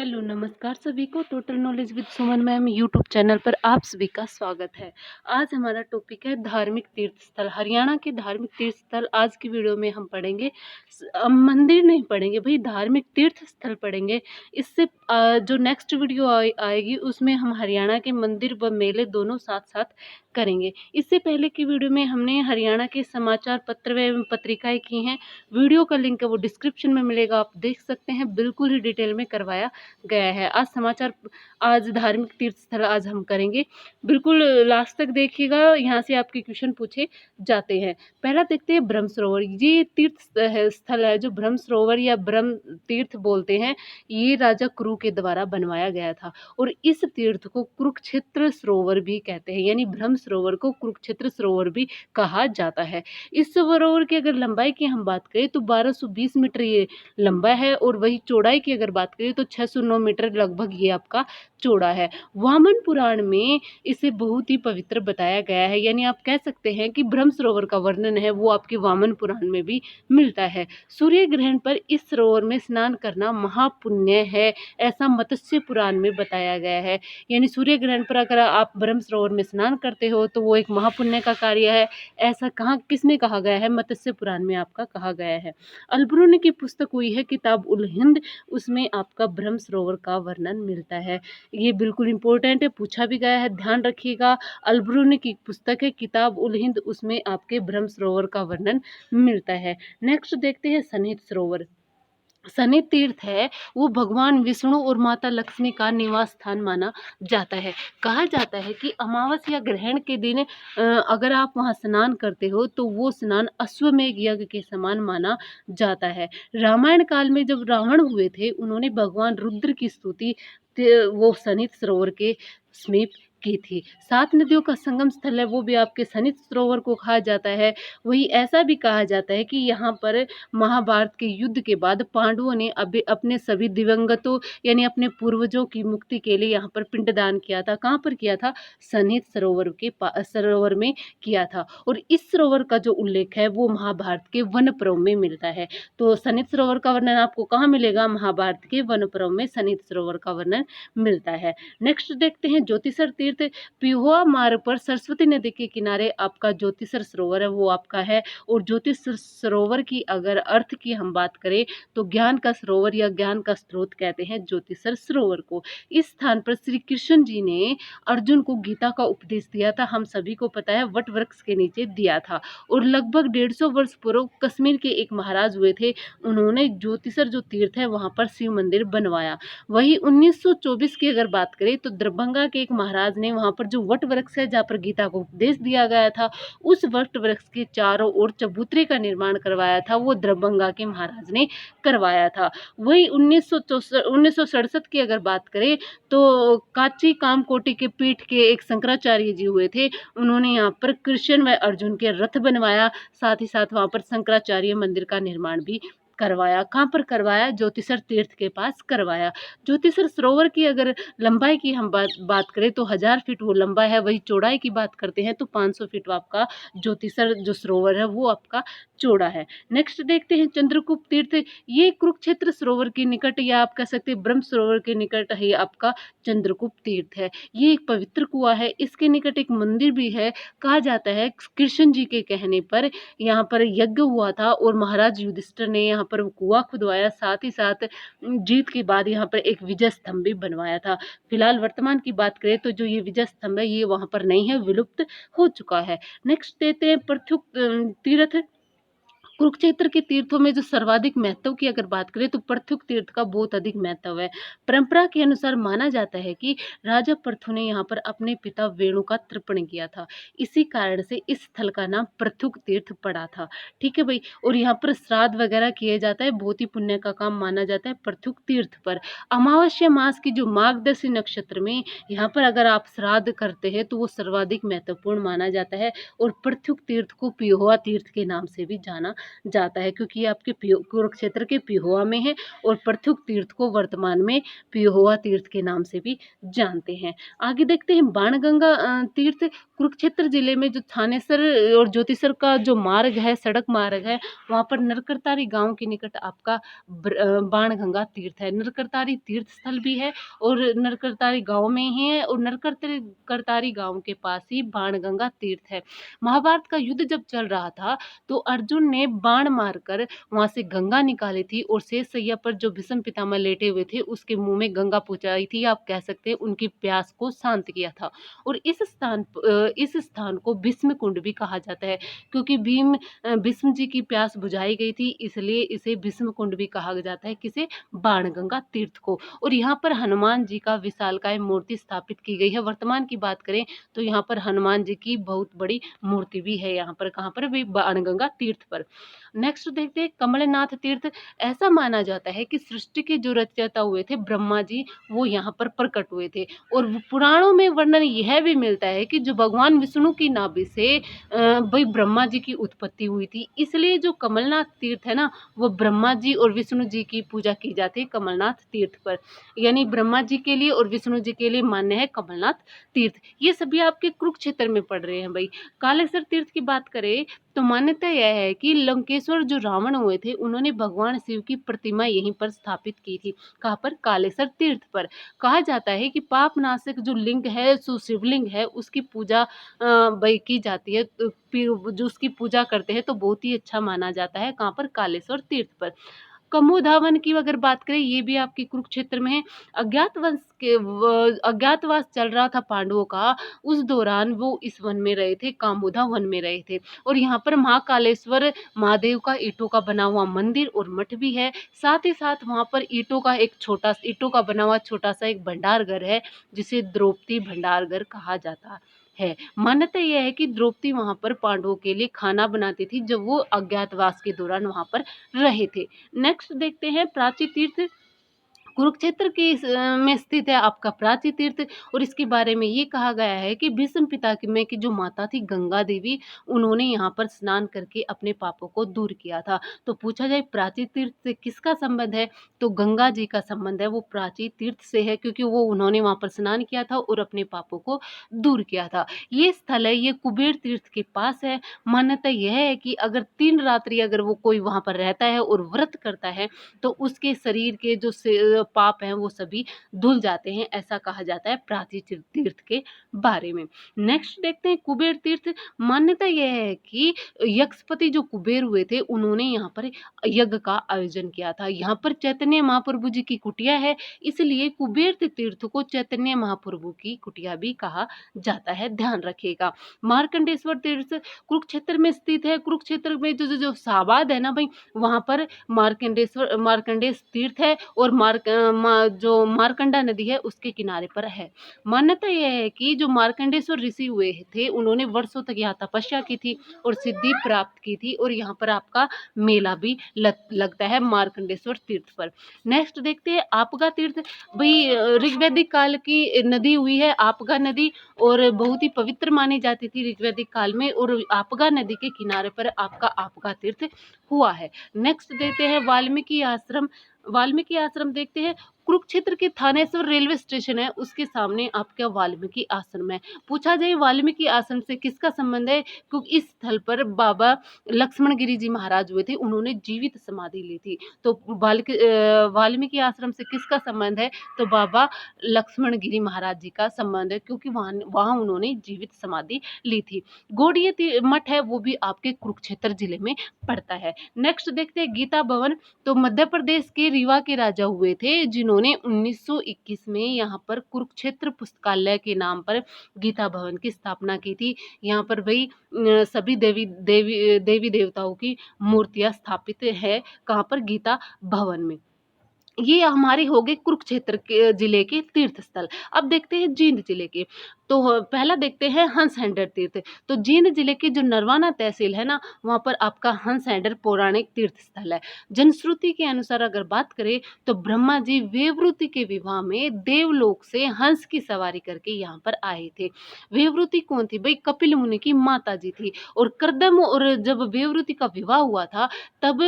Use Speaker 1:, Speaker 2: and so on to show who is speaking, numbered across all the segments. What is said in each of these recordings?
Speaker 1: Hello, नमस्कार सभी को। Total knowledge with Suman ma'am YouTube channel पर आप सभी का स्वागत है। आज हमारा टॉपिक है धार्मिक तीर्थ स्थल। हरियाणा के धार्मिक तीर्थ स्थल आज की वीडियो में हम पढ़ेंगे। मंदिर नहीं पढ़ेंगे भाई, धार्मिक तीर्थ स्थल पढ़ेंगे। इससे जो नेक्स्ट वीडियो आएगी उसमें हम हरियाणा के मंदिर व मेले दोनों साथ साथ करेंगे। इससे पहले की वीडियो में हमने हरियाणा के समाचार पत्र एवं पत्रिकाएं की हैं। वीडियो का लिंक है वो डिस्क्रिप्शन में मिलेगा, आप देख सकते हैं। बिल्कुल ही डिटेल में करवाया गया है। आज धार्मिक तीर्थ स्थल आज हम करेंगे। बिल्कुल लास्ट तक देखिएगा, यहाँ से आपके क्वेश्चन पूछे जाते हैं। पहला देखते हैं ब्रह्म सरोवर। ये स्थल है जो ब्रह्म सरोवर या ब्रह्म तीर्थ बोलते हैं। ये राजा क्रू के द्वारा बनवाया गया था और इस तीर्थ को कुरुक्षेत्र सरोवर भी कहते हैं, यानी ब्रह्म सरोवर को कुरुक्षेत्र सरोवर भी कहा जाता है। इस सरोवर की अगर लंबाई की हम बात करें तो 1220 मीटर ये लंबा है और वही चौड़ाई की अगर बात करें तो 609 मीटर लगभग ये आपका चौड़ा है। वामन पुराण में इसे बहुत ही पवित्र बताया गया है, यानी आप कह सकते हैं कि ब्रह्म सरोवर का वर्णन है वो आपके वामन पुराण में भी मिलता है। सूर्य ग्रहण पर इस सरोवर में स्नान करना महापुण्य है, ऐसा मत्स्य पुराण में बताया गया है। यानी सूर्य ग्रहण पर अगर आप ब्रह्म सरोवर में स्नान करते हो तो वो एक महापुण्य का कार्य है, ऐसा किसने कहा गया है? मत्स्य पुराण में आपका कहा गया है। अलबरूनी की पुस्तक हुई है किताब उल हिंद, उसमें आपका ब्रह्म सरोवर का वर्णन मिलता है। ये बिल्कुल इंपॉर्टेंट है, पूछा भी गया है, ध्यान रखिएगा। अलबरूनी की पुस्तक है किताब उल हिंद, उसमें आपके ब्रह्म सरोवर का वर्णन मिलता है। नेक्स्ट देखते हैं सनित सरोवर। सनित तीर्थ है वो भगवान विष्णु और माता लक्ष्मी का निवास स्थान माना जाता है। कहा जाता है कि अमावस या ग्रहण के दिन अगर आप वहां स्नान करते हो तो वो स्नान अश्वमेध यज्ञ के समान माना जाता है। रामायण काल में जब रावण हुए थे, उन्होंने भगवान रुद्र की स्तुति वो सनित सरोवर के समीप की थी। 7 नदियों का संगम स्थल है वो भी आपके सनित सरोवर को कहा जाता है। वही ऐसा भी कहा जाता है कि यहाँ पर महाभारत के युद्ध के बाद पांडवों ने अपने सभी दिवंगतों यानी अपने पूर्वजों की मुक्ति के लिए यहाँ पर पिंडदान किया था। कहाँ पर किया था? सनित सरोवर में किया था। और इस सरोवर का जो उल्लेख है वो महाभारत के वन पर्व में मिलता है। तो सनित सरोवर का वर्णन आपको कहाँ मिलेगा? महाभारत के वन पर्व में सनित सरोवर का वर्णन मिलता है। नेक्स्ट देखते हैं ज्योतिसर तीर्थ। पिहोवा मार्ग पर सरस्वती नदी के किनारे आपका ज्योतिसर सरोवर है वो आपका है। और ज्योतिसर सरोवर की अगर अर्थ की हम बात करें तो ज्ञान का सरोवर या ज्ञान का स्रोत कहते हैं ज्योतिसर सरोवर को। इस स्थान पर श्री कृष्ण जी ने अर्जुन को गीता का उपदेश दिया था, हम सभी को पता है, वट वृक्ष के नीचे दिया था। और लगभग 150 वर्ष पूर्व कश्मीर के एक महाराज हुए थे, उन्होंने ज्योतिसर जो तीर्थ है वहां पर शिव मंदिर बनवाया। वही 1924 की अगर बात करें तो दरभंगा के एक महाराज ने वहां पर जो वट वृक्ष है जहाँ पर गीता को उपदेश दिया गया था, उस वट वृक्ष के चारों ओर चबूतरे का निर्माण करवाया था, वो दरभंगा के महाराज ने करवाया था। वही 1967 की अगर बात करें तो काची कामकोटि के पीठ के एक शंकराचार्य जी हुए थे, उन्होंने यहाँ पर कृष्ण व अर्जुन के रथ बनवाया, साथ ही साथ वहां पर शंकराचार्य मंदिर का निर्माण भी करवाया। कहाँ पर करवाया? ज्योतिसर तीर्थ के पास करवाया। ज्योतिसर सरोवर की अगर लंबाई की हम बात करें तो 1000 फीट वो लंबा है। वही चौड़ाई की बात करते हैं तो 500 फीट आपका ज्योतिसर जो सरोवर है वो आपका चौड़ा है। नेक्स्ट देखते हैं चंद्रगुप्त तीर्थ। ये कुरुक्षेत्र सरोवर के निकट या आप कह सकते हैं ब्रह्म सरोवर के निकट है आपका चंद्रगुप्त तीर्थ है। ये एक पवित्र कुआं है, इसके निकट एक मंदिर भी है। कहा जाता है कृष्ण जी के कहने पर यहाँ पर यज्ञ हुआ था और महाराज युधिष्ठिर ने यहाँ पर कुआं खुदवाया, साथ ही साथ जीत के बाद यहाँ पर एक विजय स्तंभ भी बनवाया था। फिलहाल वर्तमान की बात करें तो जो ये विजय स्तंभ है ये वहां पर नहीं है, विलुप्त हो चुका है। नेक्स्ट देते हैं प्रथुक तीर्थ। कुरुक्षेत्र के तीर्थों में जो सर्वाधिक महत्व की अगर बात करें तो प्रथुक तीर्थ का बहुत अधिक महत्व है। परंपरा के अनुसार माना जाता है कि राजा प्रथु ने यहाँ पर अपने पिता वेणु का तर्पण किया था, इसी कारण से इस स्थल का नाम प्रथुक तीर्थ पड़ा था। ठीक है भाई। और यहाँ पर श्राद्ध वगैरह किया जाता है, बहुत ही पुण्य का काम माना जाता है प्रथुक तीर्थ पर। अमावस्या मास की जो मार्गदर्शी नक्षत्र में यहाँ पर अगर आप श्राद्ध करते हैं तो वो सर्वाधिक महत्वपूर्ण माना जाता है और प्रथुक तीर्थ को पिहोवा तीर्थ के नाम से भी जाना जाता है, क्योंकि ये आपके कुरुक्षेत्र के पिहोवा में है और प्रथुक तीर्थ को वर्तमान में पिहोवा तीर्थ के नाम से भी जानते हैं। आगे देखते हैं बाणगंगा तीर्थ कुरुक्षेत्र जिले में जो थानेसर और ज्योतिसर का जो मार्ग है, सड़क मार्ग है, वहाँ पर नरकरतारी गांव के निकट आपका बाणगंगा तीर्थ है। नरकरतारी तीर्थ स्थल भी है और नरकरतारी गांव में ही है, और नरकरतारी गांव के पास ही बाणगंगा तीर्थ है। महाभारत का युद्ध जब चल रहा था तो अर्जुन ने बाण मारकर वहां से गंगा निकाली थी, और शेष सैया पर जो भीष्म पितामह लेटे हुए थे उसके मुंह में गंगा पहुंचाई थी, आप कह सकते हैं उनकी प्यास को शांत किया था। और इस स्थान को भीष्म कुंड भी कहा जाता है, क्योंकि भीष्म जी की प्यास बुझाई गई थी, इसलिए इसे भीष्म कुंड भी कहा जाता है, किसे, बाणगंगा तीर्थ को। और यहाँ पर हनुमान जी का विशालकाय मूर्ति स्थापित की गई है। वर्तमान की बात करें तो यहाँ पर हनुमान जी की बहुत बड़ी मूर्ति भी है, यहाँ पर कहाँ पर भी, बाणगंगा तीर्थ पर। नेक्स्ट देखते हैं कमलनाथ तीर्थ। ऐसा माना जाता है कि सृष्टि के जो रचयिता हुए थे ब्रह्मा जी, वो यहाँ पर प्रकट हुए थे। और पुराणों में वर्णन यह भी मिलता है कि जो भगवान विष्णु की नाभि से भाई ब्रह्मा जी की उत्पत्ति हुई थी, इसलिए जो कमलनाथ तीर्थ है ना, वो ब्रह्मा जी और विष्णु जी की पूजा की जाती है कमलनाथ तीर्थ पर। यानी ब्रह्मा जी के लिए और विष्णु जी के लिए मान्य है कमलनाथ तीर्थ। ये सभी आपके कुरुक्षेत्र में पड़ रहे हैं भाई। कालेश्वर तीर्थ की बात करें तो मान्यता यह है कि लंकेश्वर जो रावण हुए थे, उन्होंने भगवान शिव की प्रतिमा यहीं पर स्थापित की थी। कहाँ पर, कालेश्वर तीर्थ पर। कहा जाता है कि पापनाशक जो लिंग है, जो शिवलिंग है, उसकी पूजा भाई की जाती है, तो जो उसकी पूजा करते हैं तो बहुत ही अच्छा माना जाता है। कहाँ पर, कालेश्वर तीर्थ पर। कमोधावन की अगर बात करें, ये भी आपके कुरुक्षेत्र में है। अज्ञातवास चल रहा था पांडवों का, उस दौरान वो इस वन में रहे थे, कामोधा वन में रहे थे। और यहाँ पर महाकालेश्वर महादेव का ईंटों का बना हुआ मंदिर और मठ भी है। साथ ही साथ वहाँ पर ईंटों का बना हुआ छोटा सा एक भंडार घर है, जिसे द्रौपदी भंडार घर कहा जाता है। मान्यता यह है कि द्रौपदी वहां पर पांडवों के लिए खाना बनाती थी, जब वो अज्ञातवास के दौरान वहां पर रहे थे। नेक्स्ट देखते हैं प्राची तीर्थ। कुरुक्षेत्र में स्थित है आपका प्राची तीर्थ, और इसके बारे में ये कहा गया है कि भीष्म पितामह की जो माता थी गंगा देवी, उन्होंने यहाँ पर स्नान करके अपने पापों को दूर किया था। तो पूछा जाए प्राची तीर्थ से किसका संबंध है, तो गंगा जी का संबंध है, वो प्राची तीर्थ से है, क्योंकि वो उन्होंने वहां पर स्नान किया था और अपने पापों को दूर किया था। ये स्थल है, ये कुबेर तीर्थ के पास है। मान्यता यह है कि अगर 3 रात्रि अगर वो कोई वहां पर रहता है और व्रत करता है, तो उसके शरीर के जो पाप हैं वो सभी धुल जाते हैं, ऐसा कहा जाता है प्राची तीर्थ के बारे में। नेक्स्ट देखते हैं कुबेर तीर्थ। मान्यता यह है कि यक्षपति जो कुबेर हुए थे, उन्होंने यहाँ पर यज्ञ का आयोजन किया था। यहाँ पर चैतन्य महाप्रभु जी की कुटिया है, इसलिए कुबेर तीर्थ को चैतन्य महाप्रभु की कुटिया भी कहा जाता है, ध्यान रखिएगा। मार्कंडेश्वर तीर्थ कुरुक्षेत्र में स्थित है। कुरुक्षेत्र में जो साबाद है ना भाई, वहां पर मार्कंडेश तीर्थ है, और जो मार्कंडा नदी है उसके किनारे पर है। मान्यता यह है कि जो मार्कंडेश्वर ऋषि हुए थे, उन्होंने वर्षों तक यहाँ तपस्या की थी और सिद्धि प्राप्त की थी, और यहाँ पर आपका मेला भी लगता है मार्कंडेश्वर तीर्थ पर। नेक्स्ट देखते हैं आपगा तीर्थ। भाई ऋग्वैदिक काल की नदी हुई है आपगा नदी, और बहुत ही पवित्र मानी जाती थी ऋग्वैदिक काल में, और आपगा नदी के किनारे पर आपका आपगा तीर्थ हुआ है। नेक्स्ट देते हैं वाल्मीकि आश्रम। वाल्मीकि आश्रम देखते हैं। कुरुक्षेत्र के थानेश्वर रेलवे स्टेशन है, उसके सामने आपका वाल्मीकि आश्रम है। पूछा जाए वाल्मीकि आश्रम से किसका संबंध है, क्योंकि इस स्थल पर बाबा लक्ष्मण गिरी जी महाराज हुए थे, उन्होंने जीवित समाधि ली थी। तो वाल्मीकि आश्रम से किसका संबंध है, तो बाबा लक्ष्मण गिरी महाराज जी का संबंध है, क्योंकि वहां उन्होंने जीवित समाधि ली थी। गौड़ीय मठ है, वो भी आपके कुरुक्षेत्र जिले में पड़ता है। नेक्स्ट देखते हैं गीता भवन। तो मध्य प्रदेश के रीवा के राजा हुए थे, जिन्होंने 1921 में यहाँ पर कुरुक्षेत्र पुस्तकालय के नाम पर गीता भवन की स्थापना की थी। यहाँ पर भाई सभी देवी देवताओं की मूर्तियां स्थापित है, कहाँ पर, गीता भवन में। ये हमारे हो गए कुरुक्षेत्र के जिले के तीर्थ स्थल। अब देखते हैं जींद जिले के। तो पहला देखते हैं हंस हैंडर तीर्थ। तो जींद जिले की जो नरवाना तहसील है ना, वहाँ पर आपका हंस हैंडर पौराणिक तीर्थ स्थल है। जनश्रुति के अनुसार अगर बात करें तो ब्रह्मा जी वेवृति के विवाह में देवलोक से हंस की सवारी करके यहाँ पर आए थे। वेवृति कौन थी भाई? कपिल मुनि की माता जी थी। और कर्दम, और जब वेवृति का विवाह हुआ था तब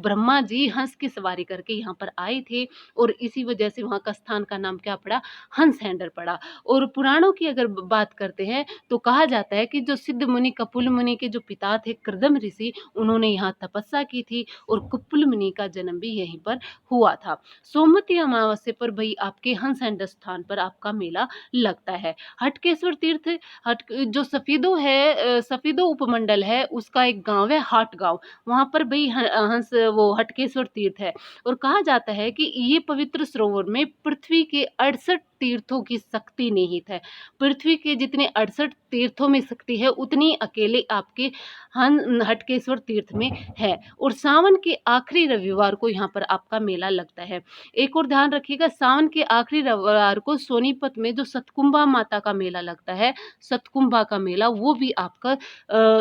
Speaker 1: ब्रह्मा जी हंस की सवारी करके यहाँ पर आए थे, और इसी वजह से वहाँ का स्थान का नाम क्या पड़ा? हंस हैंडर पड़ा। और पुराणों की अगर बात करते हैं तो कहा जाता है कि जो सिद्ध मुनि कपिल मुनि के जो पिता थे कृदम ऋषि, उन्होंने यहाँ तपस्या की थी और कपिल मुनि का जन्म भी यहीं पर हुआ था। सोमवती अमावस्या पर भाई आपके हंस एंड स्थान पर आपका मेला लगता है। हटकेश्वर तीर्थ, हट जो सफीदो है, सफीदो उपमंडल है, उसका एक गांव है हाट गांव। वहां पर भाई हंस वो हटकेश्वर तीर्थ है। और कहा जाता है कि ये पवित्र सरोवर में पृथ्वी के 68 तीर्थों की शक्ति निहित है। पृथ्वी के जितने 68 तीर्थों में शक्ति है उतनी अकेले आपके हटकेश्वर तीर्थ में है। और सावन के आखिरी रविवार को यहाँ पर आपका मेला लगता है। एक और ध्यान रखिएगा, सावन के आखिरी रविवार को सोनीपत में जो सतकुंभा माता का मेला लगता है, सतकुंभा का मेला, वो भी आपका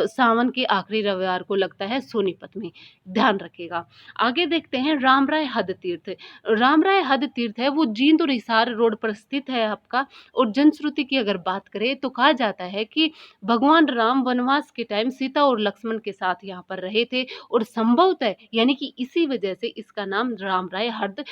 Speaker 1: सावन के आखिरी रविवार को लगता है सोनीपत में, ध्यान रखिएगा। आगे देखते हैं रामराय हद तीर्थ। रामराय हद तीर्थ है वो जींद और हिसार रोड पर स्थित है आपका। और जनश्रुति की अगर बात करें तो कहा जाता है कि भगवान राम वनवास के टाइम सीता और लक्ष्मण के साथ यहाँ पर रहे थे, और संभवतः यानी कि इसी वजह से इसका नाम रामराय हद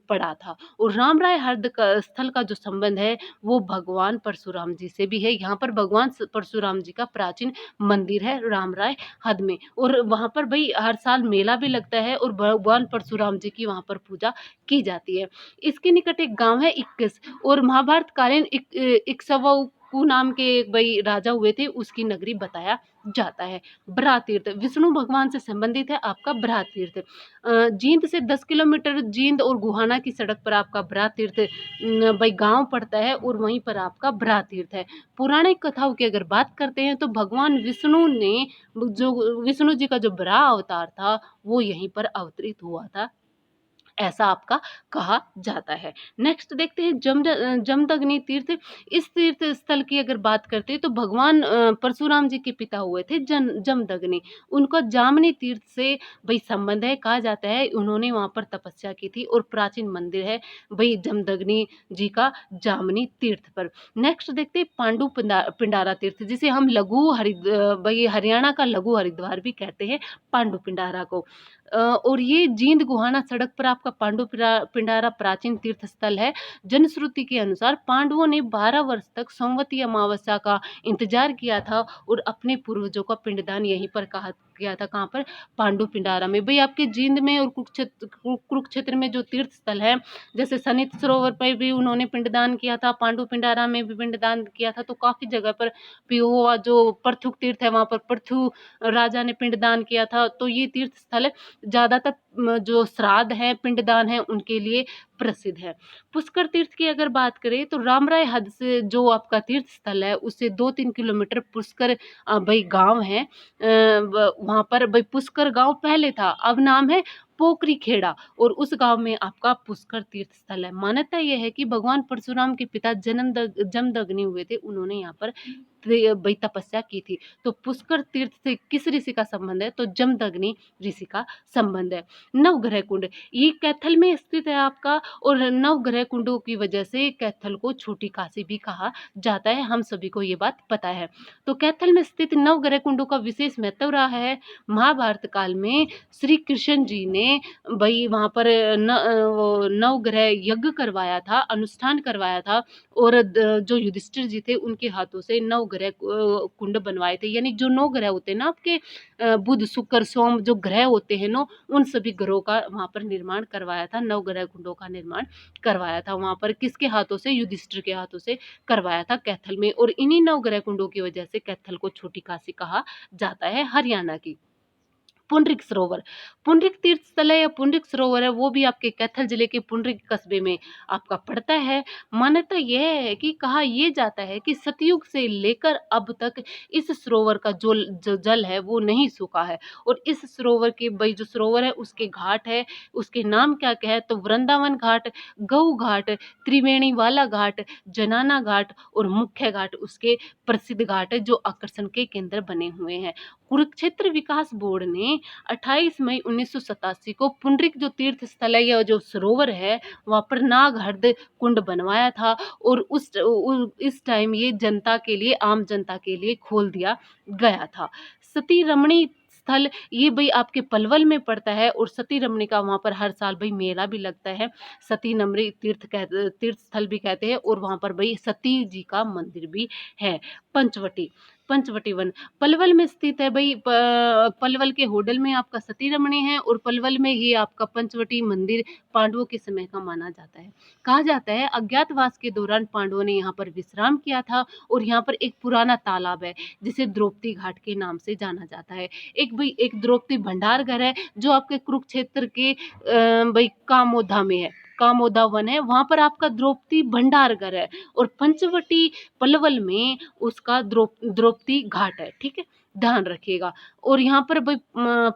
Speaker 1: पड़ा था। और रामराय हद का स्थल का जो संबंध है वो भगवान परशुराम जी से भी है। यहाँ पर भगवान परशुराम जी का प्राचीन मंदिर है रामराय हद में, और वहाँ पर भाई हर साल मेला भी लगता है और भगवान परशुराम जी की वहाँ पर पूजा की जाती है। इसके निकट एक गांव है 21, और महाभारत कालीन इक्ष्वाकु नाम के एक भाई राजा हुए थे, उसकी नगरी बताया जाता है। बराह तीर्थ विष्णु भगवान से संबंधित है आपका बराह तीर्थ। जींद से 10 किलोमीटर जींद और गुहाना की सड़क पर आपका बराह तीर्थ भाई गांव पड़ता है, और वहीं पर आपका बराह तीर्थ है। पौराणिक कथाओं की अगर बात करते हैं तो भगवान विष्णु ने जो विष्णु जी का जो बराह अवतार था वो यहीं पर अवतरित हुआ था, ऐसा आपका कहा जाता है। नेक्स्ट देखते हैं जमदग्नि तीर्थ। इस तीर्थ स्थल की अगर बात करते हैं तो भगवान परशुराम जी के पिता हुए थे जमदग्नि, उनका जामनी तीर्थ से भाई संबंध है। कहा जाता है उन्होंने वहां पर तपस्या की थी, और प्राचीन मंदिर है भाई जमदग्नि जी का जामनी तीर्थ पर। नेक्स्ट देखते हैं पांडु पिंडारा तीर्थ, जिसे हम भाई हरियाणा का लघु हरिद्वार भी कहते हैं पांडु पिंडारा को। और ये जींद गुहाना सड़क पर आपका पांडु पिंडारा प्राचीन तीर्थ स्थल है। जनश्रुति के अनुसार पांडवों ने 12 वर्ष तक सोमवती अमावस्या का इंतजार किया था, और अपने पूर्वजों का पिंडदान यहीं पर किया था। कहाँ पर? पांडु पिंडारा में। भाई आपके जींद में और कुरुक्षेत्र में जो तीर्थ स्थल है, जैसे सनित सरोवर पर भी उन्होंने पिंडदान किया था, पांडु पिंडारा में भी पिंडदान किया था, तो काफी जगह पर भी हुआ। जो पृथु तीर्थ है वहां पर पृथु राजा ने पिंडदान किया था। तो ये तीर्थ स्थल है ज्यादातर जो श्राद्ध है पिंडदान है उनके लिए प्रसिद्ध है। पुष्कर तीर्थ की अगर बात करें तो रामराय हद से जो आपका तीर्थ स्थल है उससे 2-3 किलोमीटर पुष्कर भाई गांव है। वहां पर भाई पुष्कर गांव पहले था, अब नाम है पोखरी खेड़ा, और उस गांव में आपका पुष्कर तीर्थ स्थल है। मान्यता यह है कि भगवान परशुराम के पिता जमदग्नि हुए थे, उन्होंने यहाँ पर भाई तपस्या की थी। तो पुष्कर तीर्थ से किस ऋषि का संबंध है? तो जमदग्नि ऋषि का संबंध है। नवग्रह कुंड ये कैथल में स्थित है आपका, और नवग्रह कुंडों की वजह से कैथल को छोटी काशी भी कहा जाता है, हम सभी को ये बात पता है। तो कैथल में स्थित नवग्रह कुंडों का विशेष महत्व रहा है। महाभारत काल में श्री कृष्ण जी ने भाई वहां पर वो नवग्रह यज्ञ करवाया था, अनुष्ठान करवाया था, और जो युधिष्ठिर जी थे उनके हाथों से नवग्रह कुंड बनवाए थे। यानी जो 9 ग्रह होते हैं ना आपके, बुध शुक्र सोम जो ग्रह होते हैं नो, उन सभी ग्रहों का वहां पर निर्माण करवाया था, 9 ग्रह कुंडों का निर्माण करवाया था वहां पर। किसके हाथों से? युधिष्ठिर के हाथों से करवाया था कैथल में। और इन्हीं 9 ग्रह कुंडों की वजह से कैथल को छोटी काशी कहा जाता है हरियाणा की। पुंडरिक सरोवर। पुंडरिक तीर्थ स्थल है या पुंडरिक सरोवर है, वो भी आपके कैथल जिले के पुंडरिक कस्बे में आपका पड़ता है। मान्यता यह है कि कहा ये जाता है कि सतयुग से लेकर अब तक इस सरोवर का जो जल है वो नहीं सूखा है। और इस सरोवर के भाई जो सरोवर है उसके घाट है, उसके नाम क्या क्या है तो वृंदावन घाट, गऊ घाट, त्रिवेणी वाला घाट, जनाना घाट और मुख्य घाट उसके प्रसिद्ध घाट है जो आकर्षण के केंद्र बने हुए हैं। कुरुक्षेत्र विकास बोर्ड ने 28 मई 1987 को पुंडरिक जो तीर्थ स्थल है या जो सरोवर है वहां पर नागहर्द कुंड बनवाया था। और इस टाइम ये जनता के लिए, आम जनता के लिए खोल दिया गया था। सती रमणी स्थल ये भाई आपके पलवल में पड़ता है और सती रमणी का वहां पर हर साल भाई मेला भी लगता है। सती नमरी तीर्थ स्थल भी कहते हैं और वहां पर भाई सती जी का मंदिर भी है। पंचवटी, पंचवटी वन पलवल में स्थित है भाई। पलवल के होडल में आपका सती रमणी है और पलवल में ही आपका पंचवटी मंदिर पांडवों के समय का माना जाता है। कहा जाता है अज्ञातवास के दौरान पांडवों ने यहाँ पर विश्राम किया था और यहाँ पर एक पुराना तालाब है जिसे द्रौपदी घाट के नाम से जाना जाता है। एक द्रौपदी भंडार घर है जो आपके कुरुक्षेत्र के भाई कामोदा में है। कामोदा वन है, वहां पर आपका द्रौपदी भंडार घर है। और पंचवटी पलवल में उसका द्रौपदी घाट है। ठीक है, ध्यान रखिएगा। और यहाँ पर भाई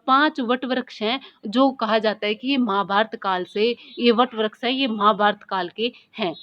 Speaker 1: 5 वट वृक्ष हैं जो कहा जाता है कि ये महाभारत काल से, ये वट वृक्ष है ये महाभारत काल के हैं।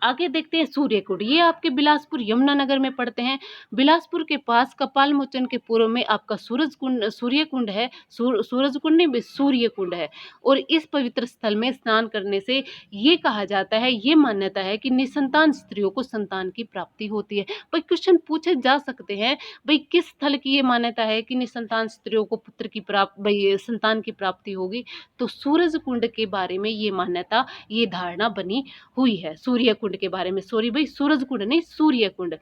Speaker 1: आगे देखते हैं सूर्यकुंड, ये आपके बिलासपुर यमुनानगर में पड़ते हैं। बिलासपुर के पास कपाल मोचन के पूर्व में आपका सूर्यकुंड है। सूरज कुंड नहीं, सूर्यकुंड है। और इस पवित्र स्थल में स्नान करने से ये कहा जाता है, ये मान्यता है कि निसंतान स्त्रियों को संतान की प्राप्ति होती है। भाई क्वेश्चन पूछे जा सकते हैं, भाई किस स्थल की ये मान्यता है कि निसंतान स्त्रियों को पुत्र की भाई संतान की प्राप्ति होगी, तो सूरज कुंड के बारे में ये मान्यता, ये धारणा बनी हुई है। सूर्य कुंड के बारे में, सॉरी भाई सूरज कुंड नहीं, सूर्य कुंड।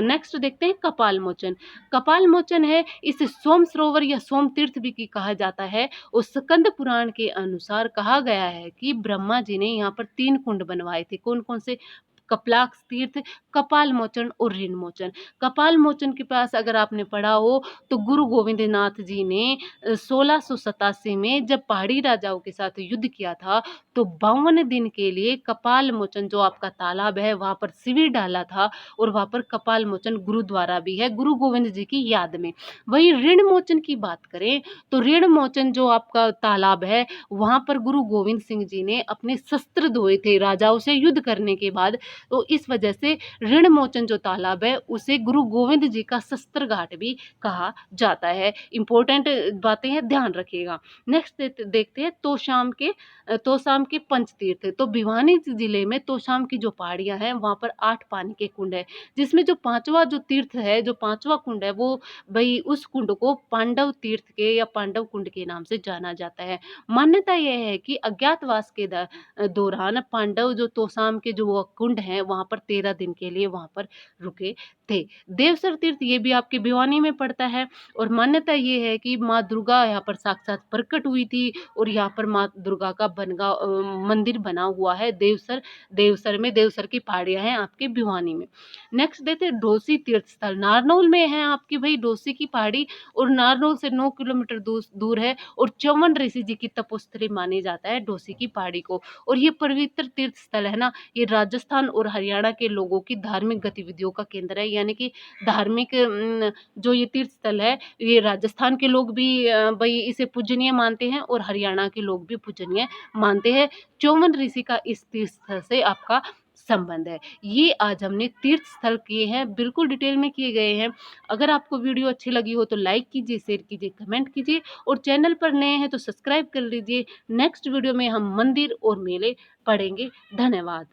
Speaker 1: नेक्स्ट देखते हैं कपाल मोचन। कपाल मोचन है, इसे सोम सरोवर या सोम तीर्थ भी कहा जाता है। और स्कंद पुराण के अनुसार कहा गया है कि ब्रह्मा जी ने यहाँ पर 3 कुंड बनवाए थे। कौन कौन से? कपलाक्ष तीर्थ, कपाल मोचन और ऋण मोचन। कपाल मोचन के पास अगर आपने पढ़ा हो तो गुरु गोविंद नाथ जी ने 1687 में जब पहाड़ी राजाओं के साथ युद्ध किया था तो 52 दिन के लिए कपाल मोचन जो आपका तालाब है वहां पर शिविर डाला था। और वहां पर कपाल मोचन गुरुद्वारा भी है गुरु गोविंद जी की याद में। वही ऋण मोचन की बात करें तो ऋण मोचन जो आपका तालाब है वहां पर गुरु गोविंद सिंह जी ने अपने शस्त्र धोए थे राजाओं से युद्ध करने के बाद। तो इस वजह से ऋण मोचन जो तालाब है उसे गुरु गोविंद जी का शस्त्र घाट भी कहा जाता है। इंपॉर्टेंट बातें हैं, ध्यान रखिएगा। नेक्स्ट देखते हैं तोशाम के पंचतीर्थ। तो भिवानी जिले में तोशाम की जो पहाड़ियां हैं वहां पर 8 पानी के कुंड है, जिसमें जो 5वां जो तीर्थ है, जो 5वां कुंड है वो भाई उस कुंड को पांडव तीर्थ के या पांडव कुंड के नाम से जाना जाता है। मान्यता यह है कि अज्ञातवास के दौरान पांडव जो तोशाम के जो कुंड हैं वहां पर 13 दिन के लिए वहां पर रुके थे। देवसर तीर्थ ये भी आपके भिवानी में पड़ता है। और मान्यता ये है कि माँ दुर्गा यहाँ पर साक्षात प्रकट हुई थी और यहाँ पर माँ दुर्गा का मंदिर बना हुआ है देवसर की पहाड़ियां हैं आपके भिवानी में। नेक्स्ट देते हैं डोसी तीर्थ स्थल, नारनौल में है आपकी भाई डोसी की पहाड़ी। और नारनौल से 9 किलोमीटर दूर है और च्यवन ऋषि जी की तपोस्थली मानी जाता है डोसी की पहाड़ी को। और ये पवित्र तीर्थ स्थल है ना, ये राजस्थान और हरियाणा के लोगों की धार्मिक गतिविधियों का केंद्र है। यानी कि धार्मिक जो ये तीर्थ स्थल है ये राजस्थान के लोग भी भाई इसे पूजनीय मानते हैं और हरियाणा के लोग भी पूजनीय मानते हैं। च्यवन ऋषि का इस तीर्थ स्थल से आपका संबंध है। ये आज हमने तीर्थ स्थल किए हैं, बिल्कुल डिटेल में किए गए हैं। अगर आपको वीडियो अच्छी लगी हो तो लाइक कीजिए, शेयर कीजिए, कमेंट कीजिए और चैनल पर नए हैं तो सब्सक्राइब कर लीजिए। नेक्स्ट वीडियो में हम मंदिर और मेले पढ़ेंगे। धन्यवाद।